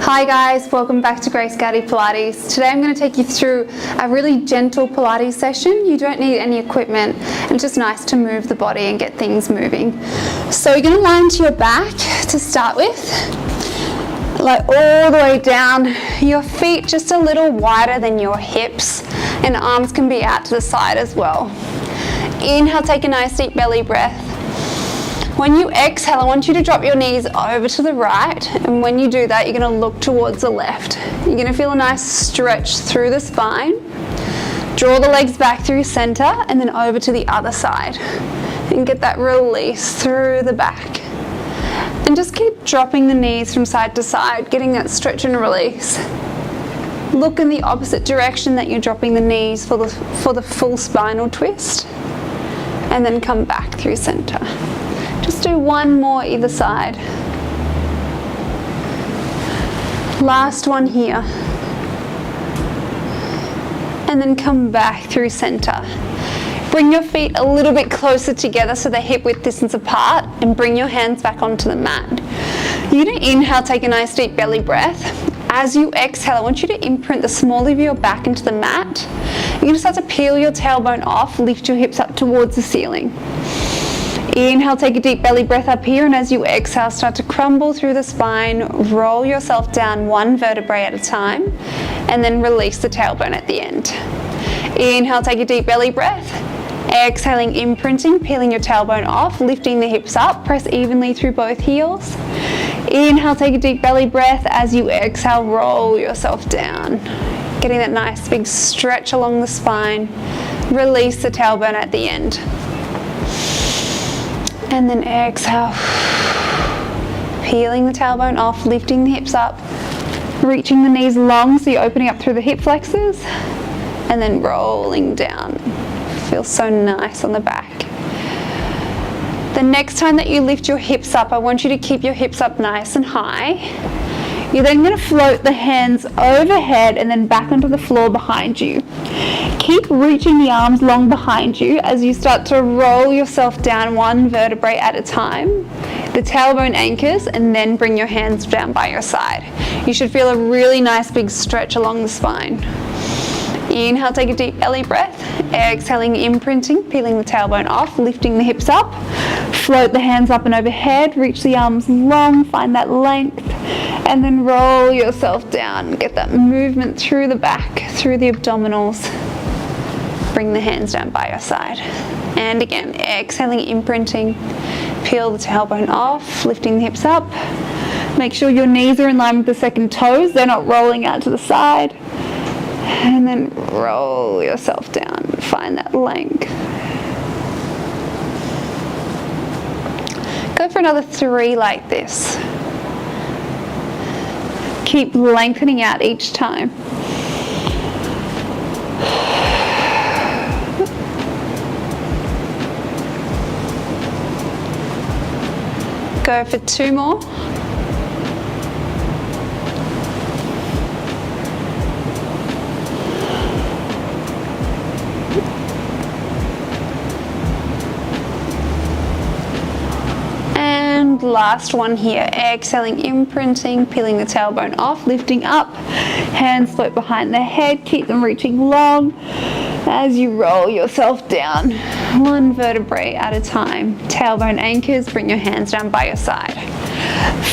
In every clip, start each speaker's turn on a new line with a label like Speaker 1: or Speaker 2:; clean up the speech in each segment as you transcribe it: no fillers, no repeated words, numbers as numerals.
Speaker 1: Hi guys, welcome back to Grace Gowdy Pilates. Today I'm going to take you through a really gentle Pilates session. You don't need any equipment and it's just nice to move the body and get things moving. So you're going to lie onto your back to start with, like all the way down, your feet just a little wider than your hips and arms can be out to the side as well. Inhale, take a nice deep belly breath. When you exhale, I want you to drop your knees over to the right, and when you do that, you're going to look towards the left. You're going to feel a nice stretch through the spine. Draw the legs back through center and then over to the other side. And get that release through the back. And just keep dropping the knees from side to side, getting that stretch and release. Look in the opposite direction that you're dropping the knees for the full spinal twist. And then come back through center. Just do one more either side. Last one here. And then come back through center. Bring your feet a little bit closer together so they're hip width distance apart, and bring your hands back onto the mat. You're going to inhale, take a nice deep belly breath. As you exhale, I want you to imprint the small of your back into the mat. You're going to start to peel your tailbone off, lift your hips up towards the ceiling. Inhale, take a deep belly breath up here, and as you exhale, start to crumble through the spine, roll yourself down one vertebrae at a time, and then release the tailbone at the end. Inhale, take a deep belly breath. Exhaling, imprinting, peeling your tailbone off, lifting the hips up, press evenly through both heels. Inhale, take a deep belly breath. As you exhale, roll yourself down. Getting that nice big stretch along the spine. Release the tailbone at the end. And then exhale, peeling the tailbone off, lifting the hips up, reaching the knees long so you're opening up through the hip flexors, and then rolling down. Feels so nice on the back. The next time that you lift your hips up, I want you to keep your hips up nice and high. You're then going to float the hands overhead and then back onto the floor behind you. Keep reaching the arms long behind you as you start to roll yourself down one vertebrae at a time. The tailbone anchors, and then bring your hands down by your side. You should feel a really nice big stretch along the spine. Inhale, take a deep belly breath. Exhaling, imprinting, peeling the tailbone off, lifting the hips up. Float the hands up and overhead, reach the arms long, find that length, and then roll yourself down. Get that movement through the back, through the abdominals. Bring the hands down by your side. And again, exhaling, imprinting, peel the tailbone off, lifting the hips up. Make sure your knees are in line with the second toes, they're not rolling out to the side. And then roll yourself down, find that length. Go for another 3 like this. Keep lengthening out each time. Go for 2 more. Last one here. Exhaling, imprinting, peeling the tailbone off, lifting up, hands float behind the head, keep them reaching long as you roll yourself down one vertebrae at a time. Tailbone anchors, bring your hands down by your side.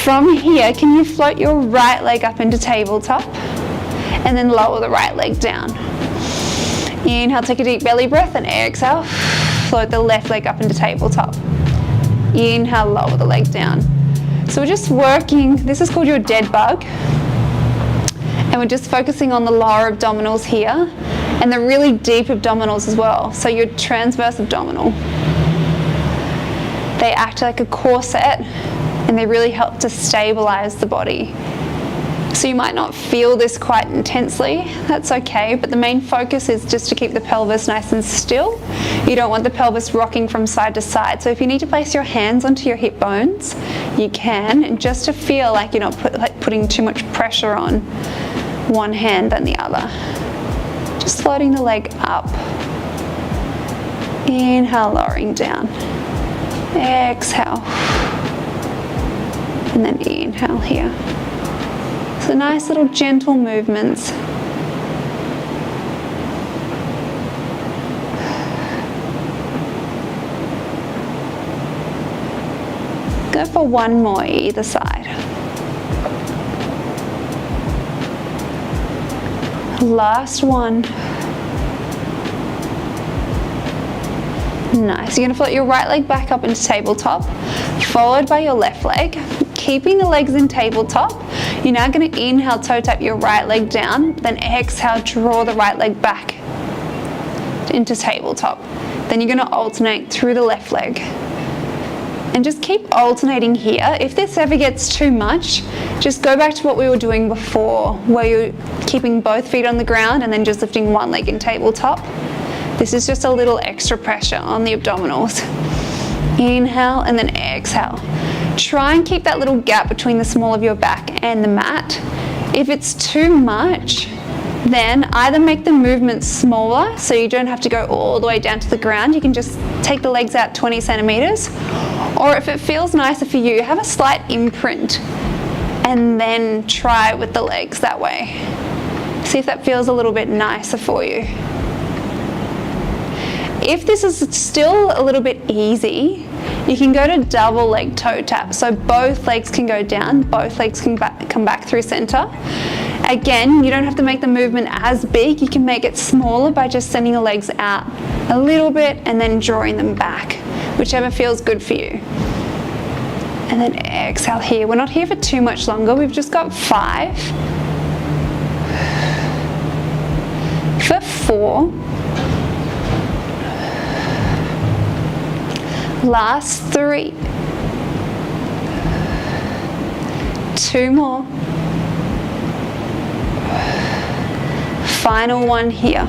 Speaker 1: From here, can you float your right leg up into tabletop and then lower the right leg down. Inhale, take a deep belly breath, and exhale, float the left leg up into tabletop. Inhale, lower the leg down. So we're just working, this is called your dead bug. And we're just focusing on the lower abdominals here and the really deep abdominals as well. So your transverse abdominal. They act like a corset and they really help to stabilize the body. So you might not feel this quite intensely, that's okay, but the main focus is just to keep the pelvis nice and still. You don't want the pelvis rocking from side to side. So if you need to place your hands onto your hip bones, you can, and just to feel like you're not putting too much pressure on one hand than the other. Just floating the leg up. Inhale, lowering down. Exhale. And then inhale here. So nice little gentle movements. Go for one more either side. Last one. Nice. You're going to float your right leg back up into tabletop, followed by your left leg. Keeping the legs in tabletop, you're now going to inhale, toe tap your right leg down, then exhale, draw the right leg back into tabletop. Then you're going to alternate through the left leg. And just keep alternating here. If this ever gets too much, just go back to what we were doing before, where you're keeping both feet on the ground and then just lifting one leg in tabletop. This is just a little extra pressure on the abdominals. Inhale and then exhale. Try and keep that little gap between the small of your back and the mat. If it's too much, then either make the movement smaller so you don't have to go all the way down to the ground. You can just take the legs out 20 centimeters. Or if it feels nicer for you, have a slight imprint and then try with the legs that way. See if that feels a little bit nicer for you. If this is still a little bit easy, you can go to double leg toe tap. So both legs can go down, both legs can come back through center. Again, you don't have to make the movement as big. You can make it smaller by just sending the legs out a little bit and then drawing them back, whichever feels good for you. And then exhale here. We're not here for too much longer. We've just got 5. For 4. Last 3. 2 more. Final one here.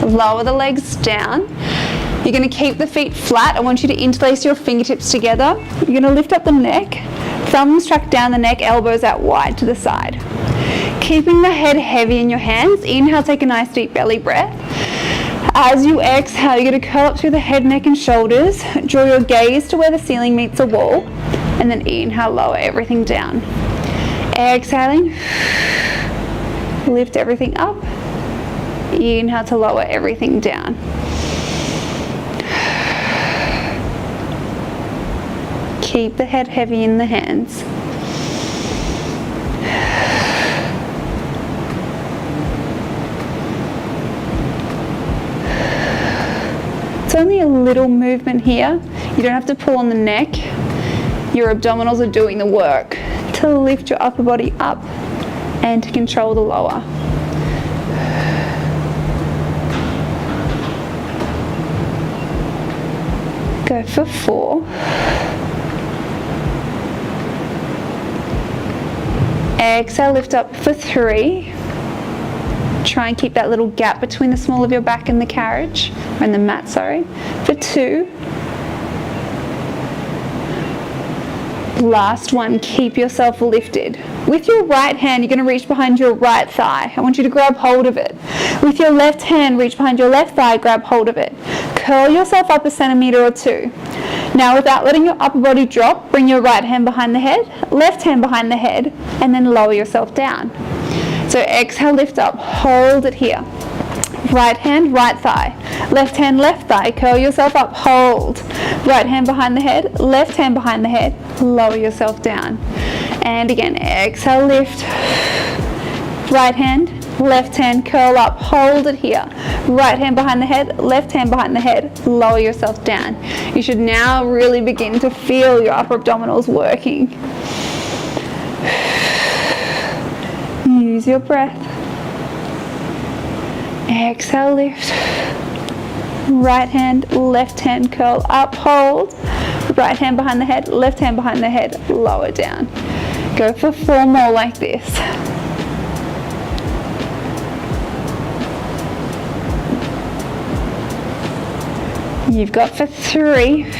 Speaker 1: Lower the legs down. You're going to keep the feet flat. I want you to interlace your fingertips together. You're going to lift up the neck, thumbs track down the neck, elbows out wide to the side. Keeping the head heavy in your hands. Inhale, take a nice deep belly breath. As you exhale, you're going to curl up through the head, neck and shoulders. Draw your gaze to where the ceiling meets the wall. And then inhale, lower everything down. Exhaling, lift everything up. Inhale to lower everything down. Keep the head heavy in the hands. It's only a little movement here. You don't have to pull on the neck. Your abdominals are doing the work to lift your upper body up and to control the lower. Go for 4. Exhale, lift up for 3. Try and keep that little gap between the small of your back and the carriage, or in the mat, sorry. For 2. Last one, keep yourself lifted. With your right hand, you're going to reach behind your right thigh. I want you to grab hold of it. With your left hand, reach behind your left thigh, grab hold of it. Curl yourself up a centimeter or 2. Now, without letting your upper body drop, bring your right hand behind the head, left hand behind the head, and then lower yourself down. So exhale, lift up, hold it here. Right hand, right thigh. Left hand, left thigh. Curl yourself up, hold. Right hand behind the head, left hand behind the head. Lower yourself down. And again, exhale, lift. Right hand, left hand, curl up, hold it here. Right hand behind the head, left hand behind the head. Lower yourself down. You should now really begin to feel your upper abdominals working. Use your breath. Exhale, lift. Right hand, left hand, curl up, hold. Right hand behind the head, left hand behind the head, lower down. Go for 4 more like this. You've got for 3.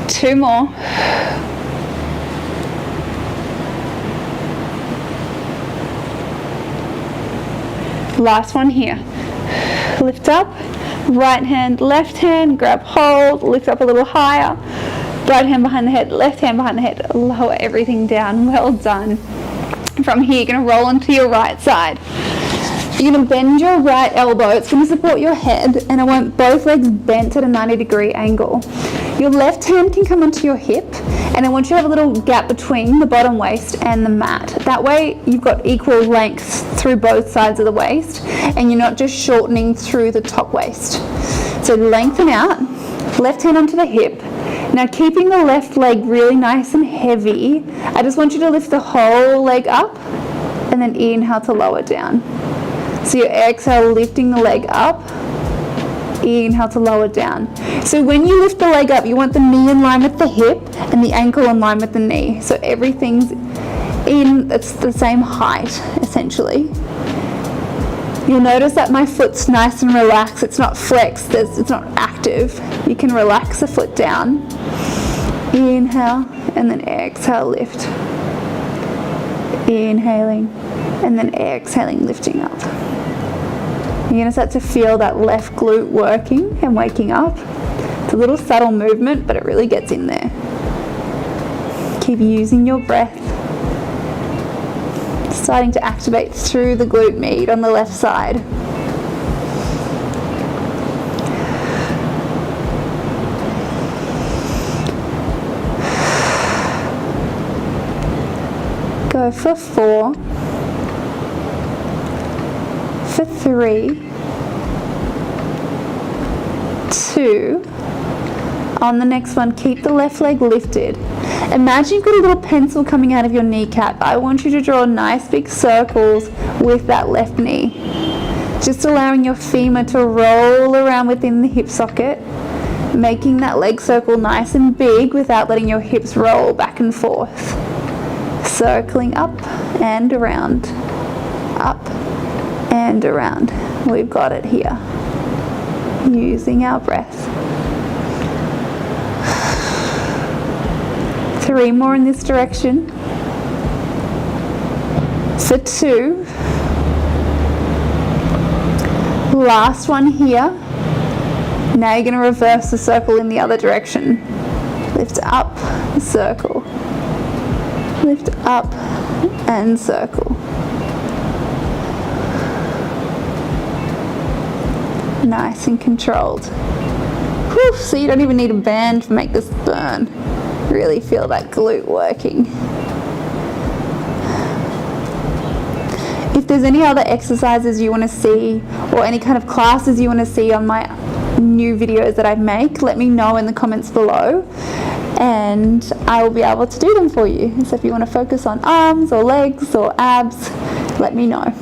Speaker 1: 2 more. Last one here. Lift up, Right hand, left hand, grab hold, lift up a little higher. Right hand behind the head, left hand behind the head, lower everything down. Well done. From here, you're going to roll onto your right side. You're going to bend your right elbow. It's going to support your head, and I want both legs bent at a 90-degree angle. Your left hand can come onto your hip, and I want you to have a little gap between the bottom waist and the mat. That way you've got equal length through both sides of the waist, and you're not just shortening through the top waist. So lengthen out, left hand onto the hip. Now keeping the left leg really nice and heavy, I just want you to lift the whole leg up, and then inhale to lower down. So your exhale, lifting the leg up, inhale to lower down. So when you lift the leg up, you want the knee in line with the hip and the ankle in line with the knee. So everything's it's the same height, essentially. You'll notice that my foot's nice and relaxed. It's not flexed, it's not active. You can relax the foot down. Inhale, and then exhale, lift. Inhaling, and then exhaling, lifting up. You're going to start to feel that left glute working and waking up. It's a little subtle movement, but it really gets in there. Keep using your breath. Starting to activate through the glute med on the left side. Go for 4. For 3, 2. On the next one, keep the left leg lifted. Imagine you've got a little pencil coming out of your kneecap. I want you to draw nice big circles with that left knee. Just allowing your femur to roll around within the hip socket, making that leg circle nice and big without letting your hips roll back and forth. Circling up and around, up and around. We've got it here. Using our breath. 3 more in this direction. For 2. Last one here. Now you're going to reverse the circle in the other direction. Lift up, circle. Lift up and circle. Nice and controlled. Whew, so you don't even need a band to make this burn. Really feel that glute working. If there's any other exercises you want to see or any kind of classes you want to see on my new videos that I make, let me know in the comments below and I will be able to do them for you. So if you want to focus on arms or legs or abs, let me know.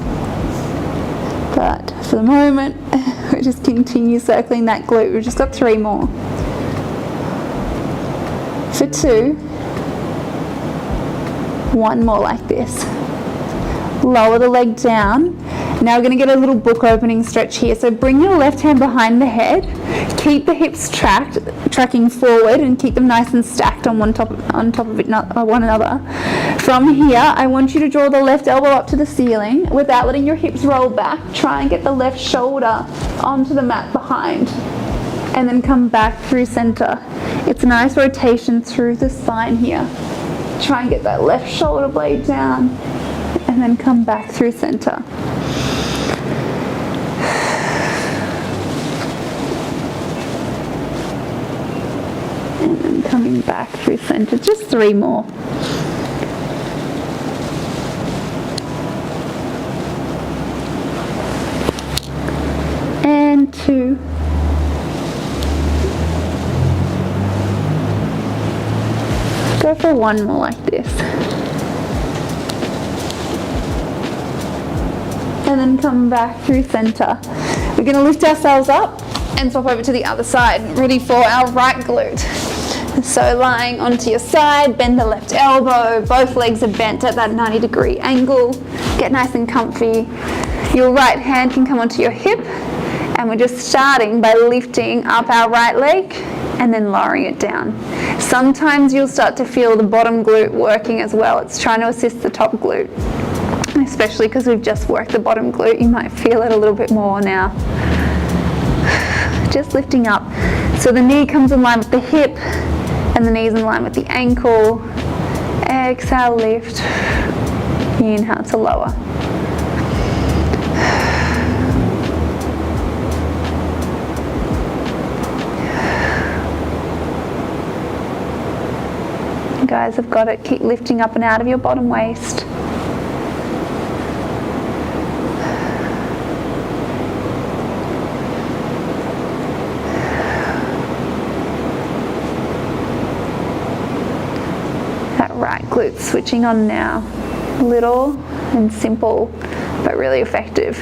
Speaker 1: But for the moment, we just continue circling that glute. We've just got 3 more. For 2, 1 more like this. Lower the leg down. Now we're going to get a little book opening stretch here. So bring your left hand behind the head. Keep the hips tracking forward and keep them nice and stacked on top of it, not one another. From here, I want you to draw the left elbow up to the ceiling without letting your hips roll back. Try and get the left shoulder onto the mat behind. And then come back through center. It's a nice rotation through the spine here. Try and get that left shoulder blade down and then come back through center. And then coming back through center. Just 3 more. And 2. Go for 1 more like this. And then come back through center. We're going to lift ourselves up and swap over to the other side, ready for our right glute. So lying onto your side, bend the left elbow, both legs are bent at that 90-degree angle. Get nice and comfy. Your right hand can come onto your hip, and we're just starting by lifting up our right leg and then lowering it down. Sometimes you'll start to feel the bottom glute working as well. It's trying to assist the top glute. Especially because we've just worked the bottom glute, you might feel it a little bit more now. just lifting up. So the knee comes in line with the hip and the knee's in line with the ankle. Exhale, lift. Inhale to lower. You guys have got it. Keep lifting up and out of your bottom waist. Right glute switching on now. Little and simple, but really effective.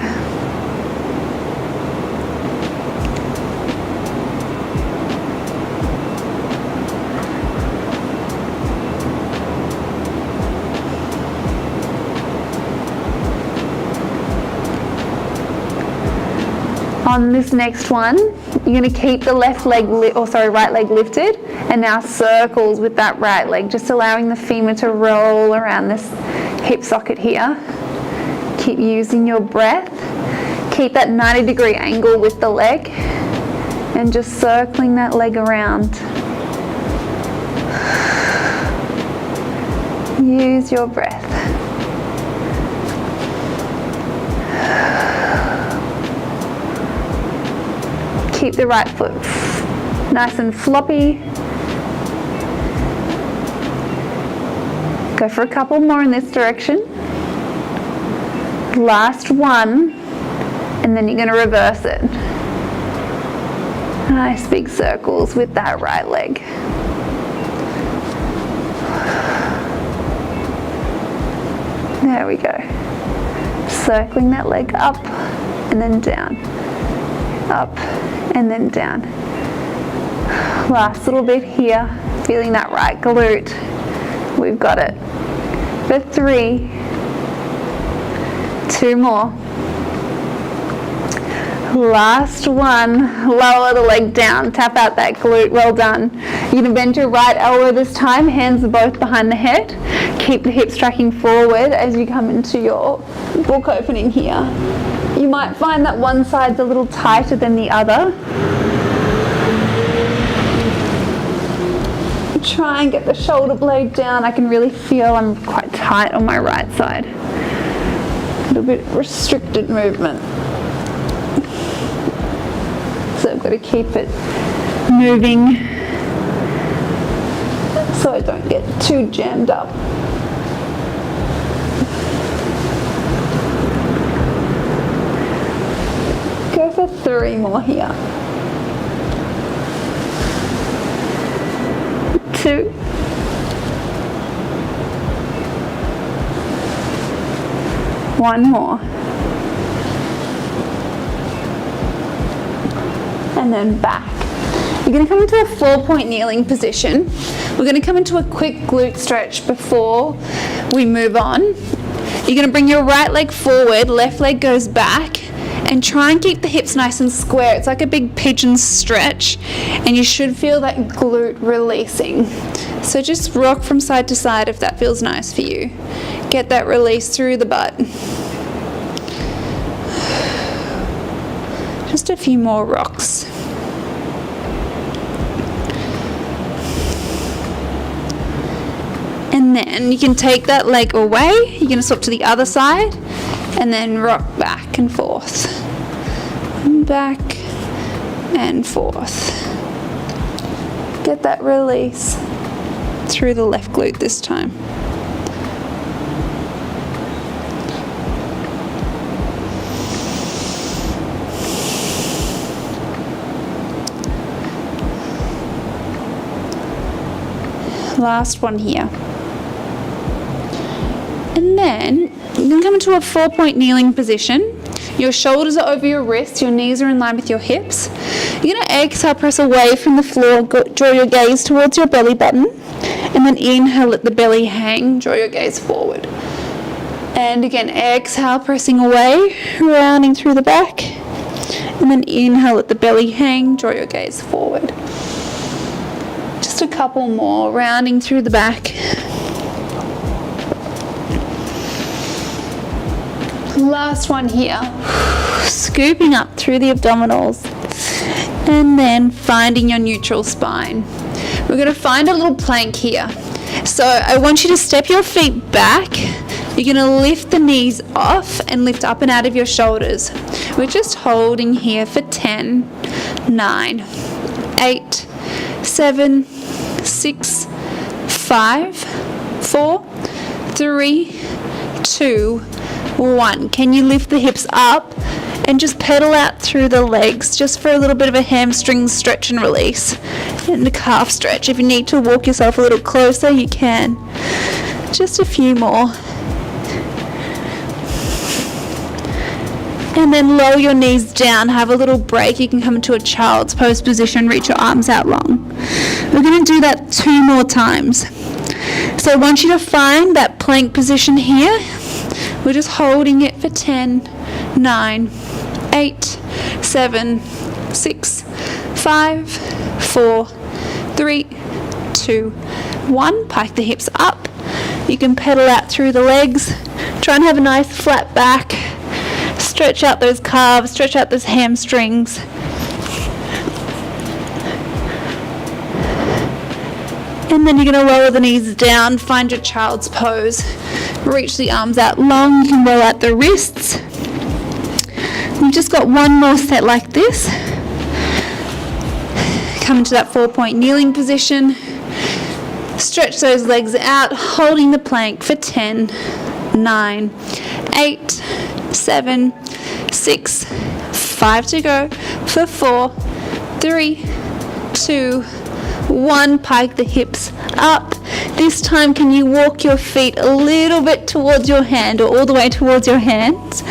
Speaker 1: On this next one, you're going to keep the right leg lifted, and now circles with that right leg, just allowing the femur to roll around this hip socket here. Keep using your breath. Keep that 90-degree angle with the leg, and just circling that leg around. Use your breath. Keep the right foot nice and floppy. Go for a couple more in this direction. Last one, and then you're going to reverse it. Nice big circles with that right leg. There we go. Circling that leg up and then down. Up and then down. Last little bit here, feeling that right glute. We've got it. For 3, 2 more. Last one, lower the leg down, tap out that glute, well done. You're gonna bend your right elbow this time, hands are both behind the head. Keep the hips tracking forward as you come into your book opening here. You might find that one side's a little tighter than the other. Try and get the shoulder blade down. I can really feel I'm quite tight on my right side. A little bit restricted movement. So I've got to keep it moving so I don't get too jammed up. Go for 3 more here. 2. 1 more. And then back. You're going to come into a 4-point kneeling position. We're going to come into a quick glute stretch before we move on. You're going to bring your right leg forward, left leg goes back, and try and keep the hips nice and square. It's like a big pigeon stretch, and you should feel that glute releasing. So just rock from side to side if that feels nice for you. Get that release through the butt. Just a few more rocks. And then you can take that leg away. You're going to swap to the other side and then rock back and forth. Back and forth. Get that release through the left glute this time. Last one here. And then you're going to come into a 4-point kneeling position. Your shoulders are over your wrists, your knees are in line with your hips. You're going to exhale, press away from the floor, draw your gaze towards your belly button, and then inhale, let the belly hang, draw your gaze forward. And again, exhale, pressing away, rounding through the back, and then inhale, let the belly hang, draw your gaze forward. Just a couple more, rounding through the back. Last one here. Scooping up through the abdominals. And then finding your neutral spine. We're going to find a little plank here. So I want you to step your feet back. You're going to lift the knees off and lift up and out of your shoulders. We're just holding here for 10, 9, 8, 7, 6, 5, 4, 3, 2, 1. Can you lift the hips up and just pedal out through the legs just for a little bit of a hamstring stretch and release and a calf stretch. If you need to walk yourself a little closer, you can. Just a few more. And then lower your knees down, have a little break. You can come into a child's pose position, reach your arms out long. We're going to do that 2 more times. So I want you to find that plank position here. We're just holding it for 10, 9, 8, 7, 6, 5, 4, 3, 2, 1. Pike the hips up. You can pedal out through the legs. Try and have a nice flat back. Stretch out those calves, stretch out those hamstrings. And then you're going to lower the knees down, find your child's pose. Reach the arms out long, you can roll out the wrists. We've just got one more set like this. Come into that 4-point kneeling position. Stretch those legs out, holding the plank for 10, 9, 8, 7, 6, 5 to go, for 4, 3, 2, 1. Pike the hips up. This time, can you walk your feet a little bit towards your hand or all the way towards your hands?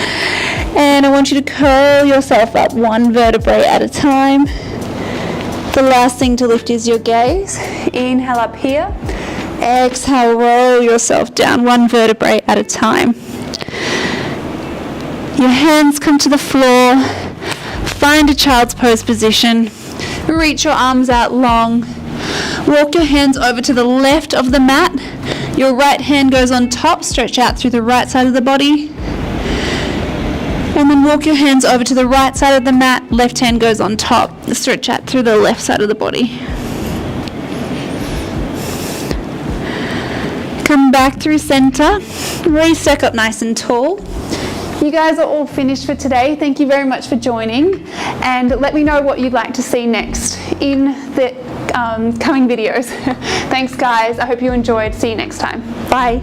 Speaker 1: And I want you to curl yourself up 1 vertebrae at a time. The last thing to lift is your gaze. Inhale up here. Exhale, roll yourself down 1 vertebrae at a time. Your hands come to the floor. Find a child's pose position. Reach your arms out long. Walk your hands over to the left of the mat. Your right hand goes on top. Stretch out through the right side of the body. And then walk your hands over to the right side of the mat. Left hand goes on top. Stretch out through the left side of the body. Come back through center. Re-stack up nice and tall. You guys are all finished for today. Thank you very much for joining. And let me know what you'd like to see next in the coming videos. Thanks guys. I hope you enjoyed. See you next time. Bye.